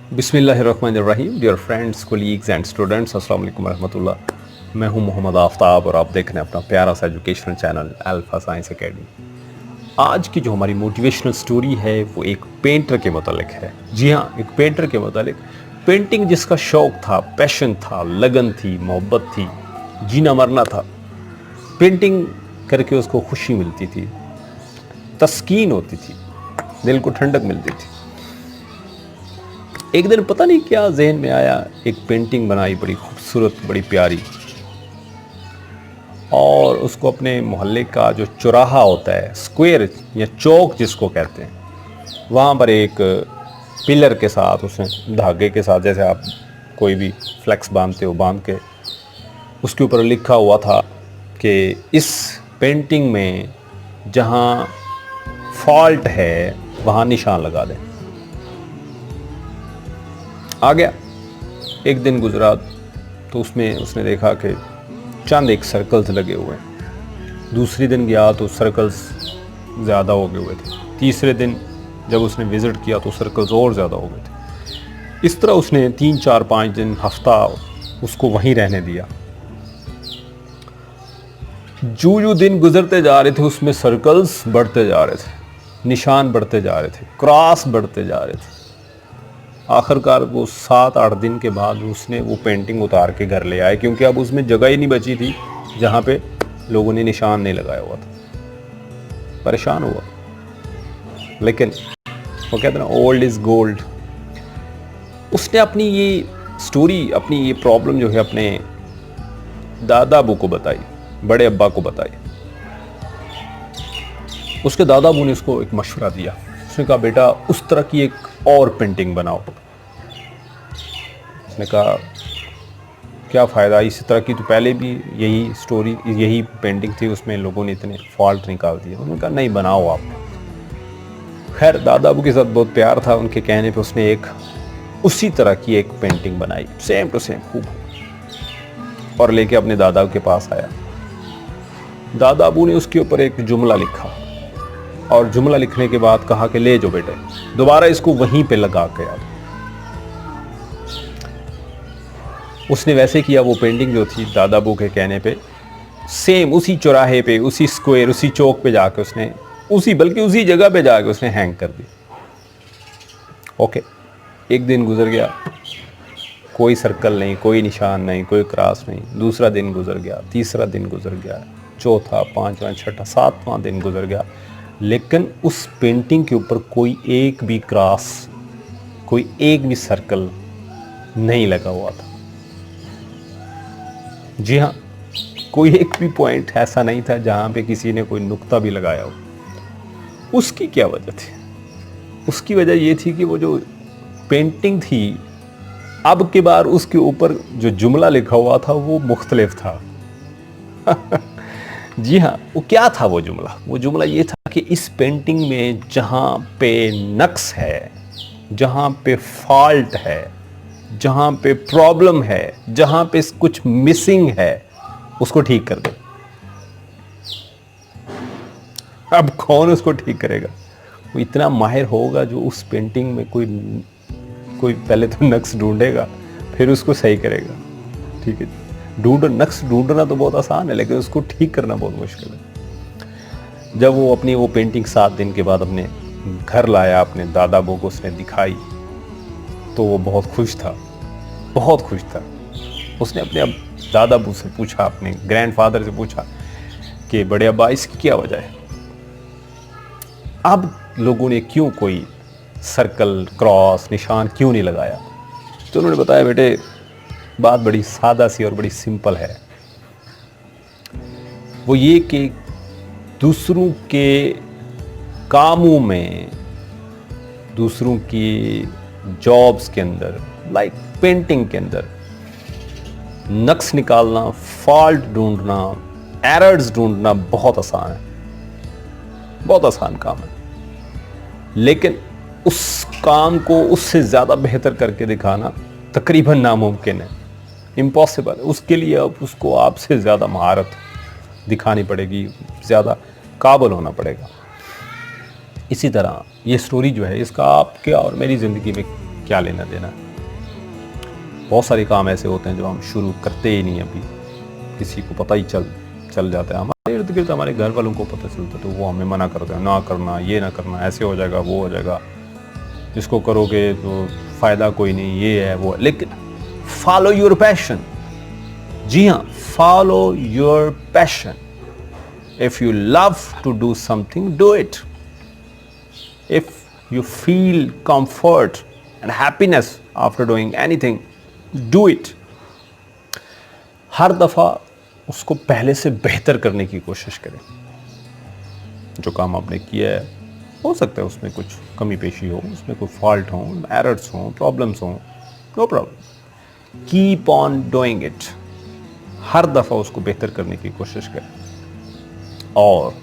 बिस्मिल्लाहिर्रहमानिर्रहीम। Dear friends, colleagues and students, अस्सलाम वालेकुम रहमतुल्लाह। मैं हूं मोहम्मद आफ्ताब और आप देख रहे हैं अपना प्यारा सा educational channel alpha science academy. आज की जो हमारी मोटिवेशनल स्टोरी है वो एक पेंटर के मुतालिक है। जी हाँ, एक पेंटर के मुतालिक। पेंटिंग जिसका शौक़ था, पैशन था, लगन थी, मोहब्बत थी, जीना मरना था। पेंटिंग करके उसको खुशी मिलती थी, तस्कीन होती थी, दिल को ठंडक मिलती थी। एक दिन पता नहीं क्या जहन में आया, एक पेंटिंग बनाई बड़ी खूबसूरत, बड़ी प्यारी, और उसको अपने मोहल्ले का जो चौराहा होता है, स्क्वायर या चौक जिसको कहते हैं, वहाँ पर एक पिलर के साथ उसने धागे के साथ, जैसे आप कोई भी फ्लेक्स बांधते हो, बांध के उसके ऊपर लिखा हुआ था कि इस पेंटिंग में जहाँ फॉल्ट है वहाँ निशान लगा दें। आ गया, एक दिन गुजरा तो उसमें उसने देखा कि चंद एक सर्कल्स लगे हुए हैं। दूसरी दिन गया तो सर्कल्स ज़्यादा हो गए हुए थे। तीसरे दिन जब उसने विज़िट किया तो सर्कल्स और ज़्यादा हो गए थे। इस तरह उसने 3, 4, 5 दिन, हफ्ता उसको वहीं रहने दिया। जो दिन गुजरते जा रहे थे उसमें सर्कल्स बढ़ते जा रहे थे, निशान बढ़ते जा रहे थे, क्रॉस बढ़ते जा रहे थे। आखिरकार वो 7-8 दिन के बाद उसने वो पेंटिंग उतार के घर ले आए, क्योंकि अब उसमें जगह ही नहीं बची थी जहाँ पे लोगों ने निशान नहीं लगाया हुआ था। परेशान हुआ, लेकिन वो कहते हैं ना, ओल्ड इज़ गोल्ड। उसने अपनी ये स्टोरी, अपनी ये प्रॉब्लम जो है अपने दादा अबू को बताई, बड़े अब्बा को बताई। उसके दादा अबू ने उसको एक मशवरा दिया। उसने कहा, बेटा उस तरह की एक और पेंटिंग बनाओ। उसने कहा, क्या फ़ायदा, इसी तरह की तो पहले भी यही स्टोरी, यही पेंटिंग थी, उसमें लोगों ने इतने फॉल्ट निकाल दिए। उन्होंने कहा, नहीं, बनाओ आप। खैर, दादा अबू के साथ बहुत प्यार था, उनके कहने पे उसने एक उसी तरह की एक पेंटिंग बनाई, सेम टू सेम खूब, और लेके अपने दादा के पास आया। दादा अबू ने उसके ऊपर एक जुमला लिखा, और जुमला लिखने के बाद कहा कि ले जो बेटे, दोबारा इसको वहीं पे लगा के आ। उसने वैसे किया। वो पेंटिंग जो थी दादा अबू के कहने पे सेम उसी चौराहे पे, उसी स्क्वायर, उसी चौक पे जाके उसने बल्कि उसी जगह पे जाके उसने हैंग कर दी। ओके, एक दिन गुजर गया, कोई सर्कल नहीं, कोई निशान नहीं, कोई क्रॉस नहीं। दूसरा दिन गुजर गया, तीसरा दिन गुजर गया, चौथा, पांचवा, छठा, सातवां दिन गुजर गया, लेकिन उस पेंटिंग के ऊपर कोई एक भी क्रॉस, कोई एक भी सर्कल नहीं लगा हुआ था। जी हाँ, कोई एक भी पॉइंट ऐसा नहीं था जहां पे किसी ने कोई नुक्ता भी लगाया हो। उसकी क्या वजह थी? उसकी वजह ये थी कि वो जो पेंटिंग थी, अब की बार उसके ऊपर जो जुमला लिखा हुआ था वो मुख्तलिफ था। जी हाँ, वो क्या था वो जुमला? वो जुमला ये था कि इस पेंटिंग में जहाँ पे नक्स है, जहाँ पे फॉल्ट है, जहाँ पे प्रॉब्लम है, जहाँ पे कुछ मिसिंग है, उसको ठीक कर दो। अब कौन उसको ठीक करेगा? वो इतना माहिर होगा जो उस पेंटिंग में कोई पहले तो नक्स ढूंढेगा, फिर उसको सही करेगा। ठीक है, नक्स ढूंढना तो बहुत आसान है, लेकिन उसको ठीक करना बहुत मुश्किल है। जब वो अपनी वो पेंटिंग 7 दिन के बाद अपने घर लाया, अपने दादा अबू को उसने दिखाई, तो वो बहुत खुश था, बहुत खुश था। उसने अपने दादा अबू से पूछा, अपने ग्रैंडफादर से पूछा कि बड़े अब्बा, इसकी क्या वजह है? अब लोगों ने क्यों कोई सर्कल, क्रॉस, निशान क्यों नहीं लगाया? तो उन्होंने बताया, बेटे बात बड़ी सादा सी और बड़ी सिंपल है। वो ये कि दूसरों के कामों में, दूसरों की जॉब्स के अंदर, लाइक पेंटिंग के अंदर, नक्स निकालना, फॉल्ट ढूंढना, एरर्स ढूंढना बहुत आसान है, बहुत आसान काम है। लेकिन उस काम को उससे ज़्यादा बेहतर करके दिखाना तकरीबन नामुमकिन है, इम्पॉसिबल है। उसके लिए अब उसको आपसे ज़्यादा महारत दिखानी पड़ेगी, ज़्यादा काबिल होना पड़ेगा। इसी तरह ये स्टोरी जो है, इसका आपके और मेरी ज़िंदगी में क्या लेना देना। बहुत सारे काम ऐसे होते हैं जो हम शुरू करते ही नहीं, अभी किसी को पता ही चल जाता है, हमारे इर्द गिर्द हमारे घर वालों को पता चलता है तो वो हमें मना करते हैं, ना करना, ये ना करना, ऐसे हो जाएगा, वो हो जाएगा, इसको करोगे तो फ़ायदा कोई नहीं, ये है वो। लेकिन फॉलो योर पैशन, जी हाँ, follow your passion. If you love to do something, do it. If you feel comfort and happiness after doing anything, do it. हर दफ़ा उसको पहले से बेहतर करने की कोशिश करें। जो काम आपने किया है, हो सकता है उसमें कुछ कमी पेशी हो, उसमें कोई फॉल्ट हो, एरर्स हो, प्रॉब्लम्स हो, no problem, keep on doing it. हर दफ़ा उसको बेहतर करने की कोशिश करें। और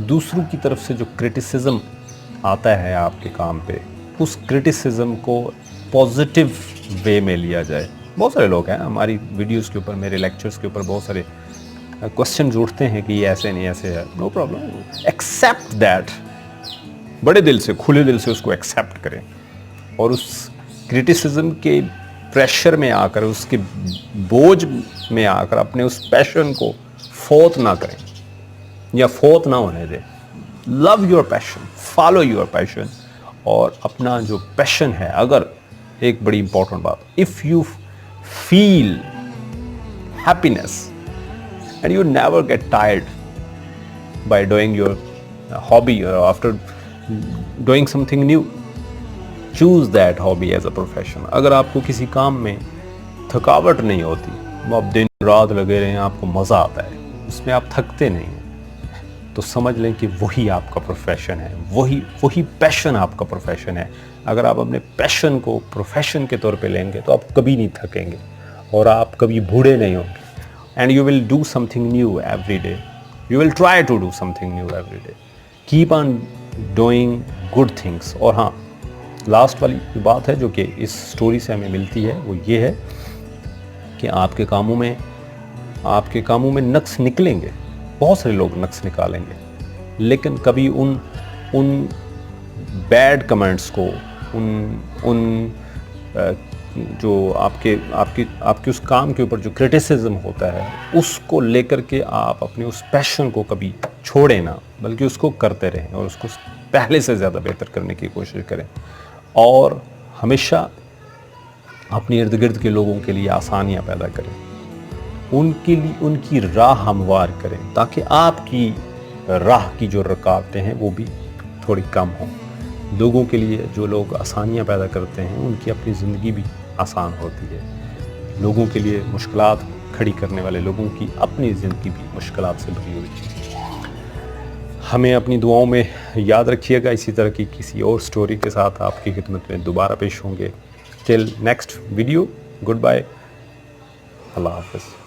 दूसरों की तरफ से जो क्रिटिसिज्म आता है आपके काम पे, उस क्रिटिसिज्म को पॉजिटिव वे में लिया जाए। बहुत सारे लोग हैं हमारी वीडियोस के ऊपर, मेरे लेक्चर्स के ऊपर बहुत सारे क्वेश्चन उठते हैं कि ये ऐसे नहीं, ऐसे है। No problem, except that. बड़े दिल से, खुले दिल से उसको एक्सेप्ट करें और उस क्रिटिसिज्म के प्रेशर में आकर, उसके बोझ में आकर अपने उस पैशन को फोत ना करें या फोत ना होने दें। Love your passion, follow your passion. और अपना जो पैशन है, अगर एक बड़ी इंपॉर्टेंट बात, if you feel happiness and you never get tired by doing your hobby or after doing something new, choose that hobby as a profession। अगर आपको किसी काम में थकावट नहीं होती, वो आप दिन रात लगे रहें, आपको मज़ा आता है, उसमें आप थकते नहीं हैं, तो समझ लें कि वही आपका प्रोफेशन है, वही पैशन आपका प्रोफेशन है। अगर आप अपने पैशन को प्रोफेशन के तौर पे लेंगे तो आप कभी नहीं थकेंगे और आप कभी बूढ़े नहीं होंगे। And you will do something new every day. You will try to do something new every day. Keep on doing good things. और हाँ, लास्ट वाली बात है जो कि इस स्टोरी से हमें मिलती है, वो ये है कि आपके कामों में नक्स निकलेंगे, बहुत सारे लोग नक्स निकालेंगे, लेकिन कभी उन बैड कमेंट्स को, उन जो आपके उस काम के ऊपर जो क्रिटिसिज्म होता है, उसको लेकर के आप अपने उस पैशन को कभी छोड़ें ना, बल्कि उसको करते रहें और उसको पहले से ज़्यादा बेहतर करने की कोशिश करें। और हमेशा अपने इर्द गिर्द के लोगों के लिए आसानियाँ पैदा करें, उनकी राह हमवार करें, ताकि आपकी राह की जो रुकावटें हैं वो भी थोड़ी कम हों। लोगों के लिए जो लोग आसानियाँ पैदा करते हैं, उनकी अपनी ज़िंदगी भी आसान होती है। लोगों के लिए मुश्किलात खड़ी करने वाले लोगों की अपनी ज़िंदगी भी मुश्किलात से भरी हुई है। हमें अपनी दुआओं में याद रखिएगा। इसी तरह की किसी और स्टोरी के साथ आपकी खिदमत में दोबारा पेश होंगे। Till next video, good bye, अल्लाह हाफ़िज़।